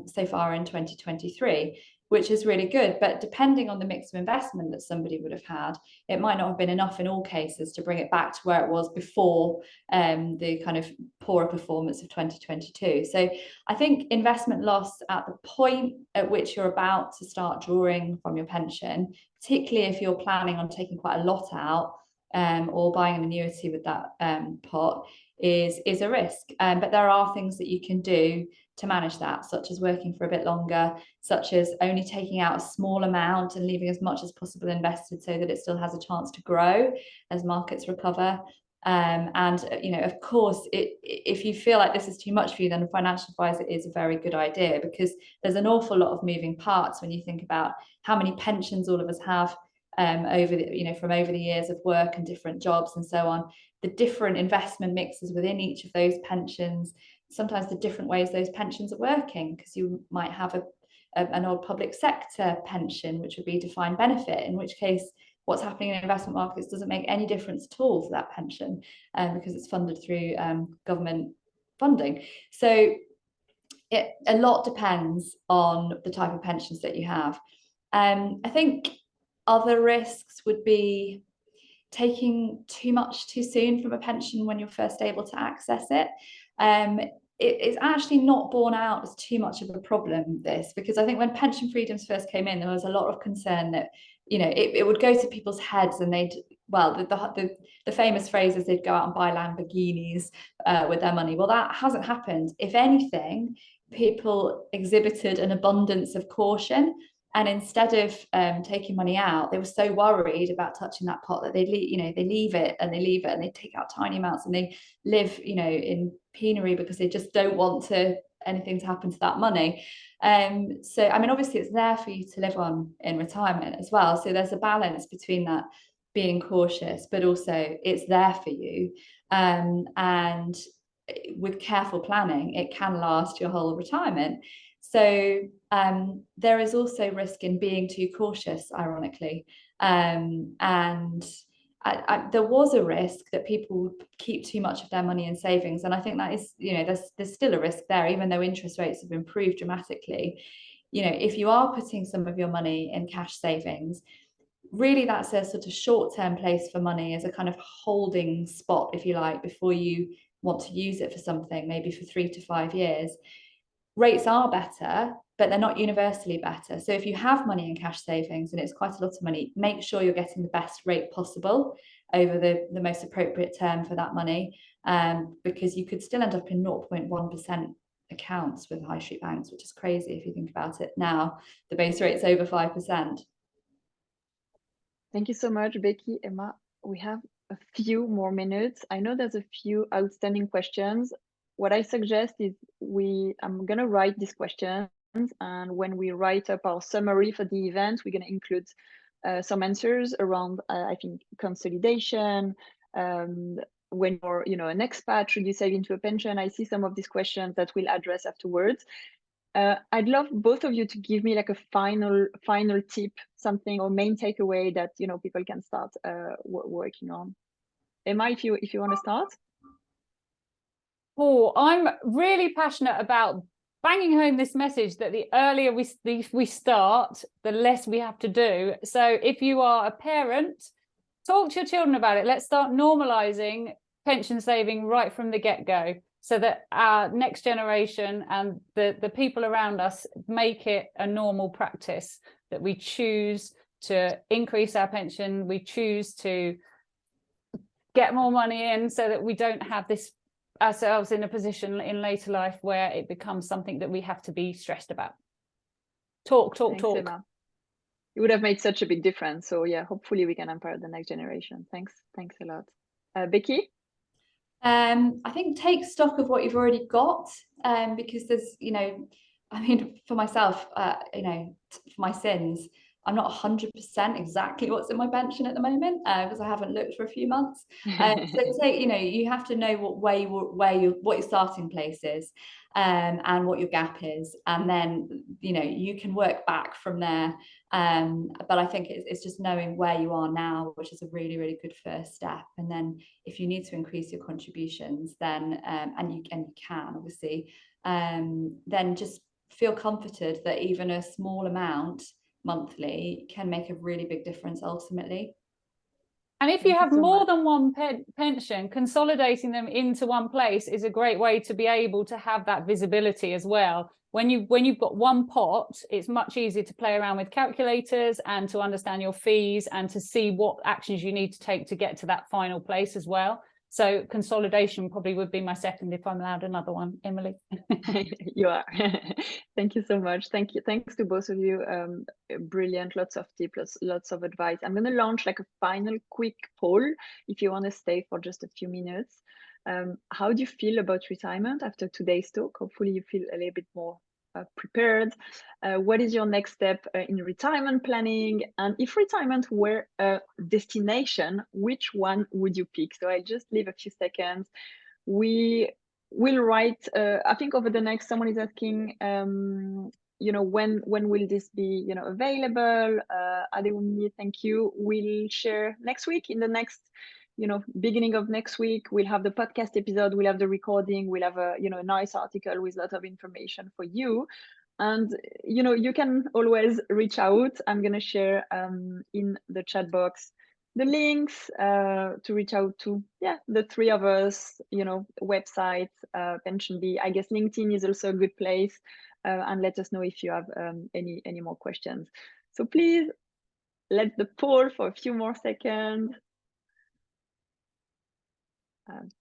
B: so far in 2023. Which is really good, but depending on the mix of investment that somebody would have had, it might not have been enough in all cases to bring it back to where it was before the kind of poorer performance of 2022. So I think investment loss at the point at which you're about to start drawing from your pension, particularly if you're planning on taking quite a lot out or buying an annuity with that pot, is a risk. But there are things that you can do to manage that, such as working for a bit longer, such as only taking out a small amount and leaving as much as possible invested so that it still has a chance to grow as markets recover. And of course, if you feel like this is too much for you, then a financial advisor is a very good idea, because there's an awful lot of moving parts when you think about how many pensions all of us have from over the years of work and different jobs and so on, the different investment mixes within each of those pensions, sometimes the different ways those pensions are working, because you might have an old public sector pension, which would be defined benefit, in which case what's happening in investment markets doesn't make any difference at all to that pension because it's funded through government funding. So a lot depends on the type of pensions that you have. I think other risks would be taking too much too soon from a pension when you're first able to access it. It's actually not borne out as too much of a problem, this, because I think when pension freedoms first came in, there was a lot of concern that it would go to people's heads and the famous phrase is they'd go out and buy Lamborghinis with their money. Well, that hasn't happened. If anything, people exhibited an abundance of caution And instead of taking money out, they were so worried about touching that pot that they leave it and they take out tiny amounts, and they live, in penury because they just don't want anything to happen to that money. So I mean, obviously it's there for you to live on in retirement as well. So there's a balance between that, being cautious, but also it's there for you. And with careful planning, it can last your whole retirement. So there is also risk in being too cautious, ironically. And there was a risk that people keep too much of their money in savings. And I think that is, there's still a risk there, even though interest rates have improved dramatically. If you are putting some of your money in cash savings, really that's a sort of short-term place for money, as a kind of holding spot, if you like, before you want to use it for something, maybe for 3 to 5 years. Rates are better, but they're not universally better. So if you have money in cash savings, and it's quite a lot of money, make sure you're getting the best rate possible over the most appropriate term for that money, because you could still end up in 0.1% accounts with high street banks, which is crazy if you think about it. Now the base rate's over 5%.
A: Thank you so much, Becky. Emma, we have a few more minutes. I know there's a few outstanding questions. What I suggest is I'm going to write these questions, and when we write up our summary for the event, we're going to include some answers around, I think, consolidation. When you're an expat, should you save into a pension? I see some of these questions that we'll address afterwards. I'd love both of you to give me like a final tip, something or main takeaway that people can start working on. Emma, if you want to start.
C: Oh, I'm really passionate about banging home this message that the earlier we start, the less we have to do. So if you are a parent, talk to your children about it. Let's start normalizing pension saving right from the get-go, so that our next generation and the people around us make it a normal practice, that we choose to increase our pension, we choose to get more money in, so that we don't have this ourselves in a position in later life where it becomes something that we have to be stressed about. Thanks, talk.
A: Emma. It would have made such a big difference. So yeah, hopefully we can empower the next generation. Thanks a lot. Becky?
B: I think take stock of what you've already got, because there's, I mean, for myself, for my sins, I'm not 100% exactly what's in my pension at the moment, because I haven't looked for a few months. So you have to know what your starting place is, and what your gap is, and then you can work back from there. But I think it's just knowing where you are now, which is a really, really good first step. And then if you need to increase your contributions, then and you can obviously, then just feel comforted that even a small amount monthly can make a really big difference ultimately.
C: And if you have more than one pension, consolidating them into one place is a great way to be able to have that visibility as well. When you've got one pot, it's much easier to play around with calculators and to understand your fees and to see what actions you need to take to get to that final place as well. So consolidation probably would be my second, if I'm allowed another one. Emilie?
A: You are. Thank you so much. Thank you. Thanks to both of you. Brilliant. Lots of tips, lots of advice. I'm going to launch like a final quick poll if you want to stay for just a few minutes. How do you feel about retirement after today's talk? Hopefully you feel a little bit more prepared. What is your next step in retirement planning? And if retirement were a destination, which one would you pick? So I'll just leave a few seconds. We will write, I think over the next, someone is asking, when will this be, available? Adeumi, thank you. We'll share next week, in the next, beginning of next week. We'll have the podcast episode, we'll have the recording, we'll have a, a nice article with a lot of information for you. And, you can always reach out. I'm going to share in the chat box the links to reach out to, the three of us, website, PensionBee. I guess LinkedIn is also a good place, and let us know if you have any more questions. So please let the poll for a few more seconds.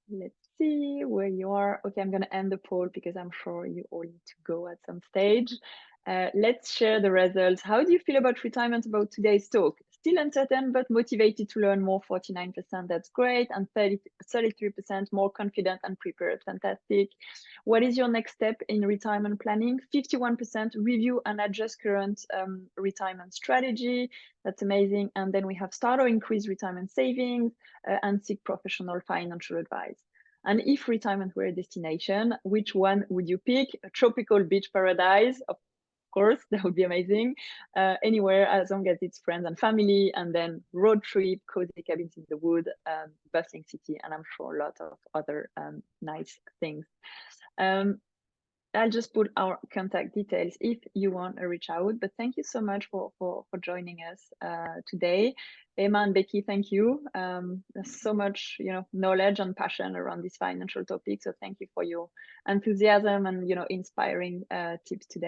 A: Let's see where you are. Okay, I'm going to end the poll because I'm sure you all need to go at some stage. Let's share the results. How do you feel about retirement, about today's talk? Still uncertain, but motivated to learn more, 49%, that's great. And 33% more confident and prepared, fantastic. What is your next step in retirement planning? 51% review and adjust current retirement strategy. That's amazing. And then we have start or increase retirement savings and seek professional financial advice. And if retirement were a destination, which one would you pick? A tropical beach paradise, of course, that would be amazing. Anywhere, as long as it's friends and family, and then road trip, cozy cabins in the wood, bustling city, and I'm sure a lot of other nice things. I'll just put our contact details if you want to reach out. But thank you so much for joining us today. Emma and Becky, thank you. There's so much, knowledge and passion around this financial topic. So thank you for your enthusiasm and, inspiring tips today.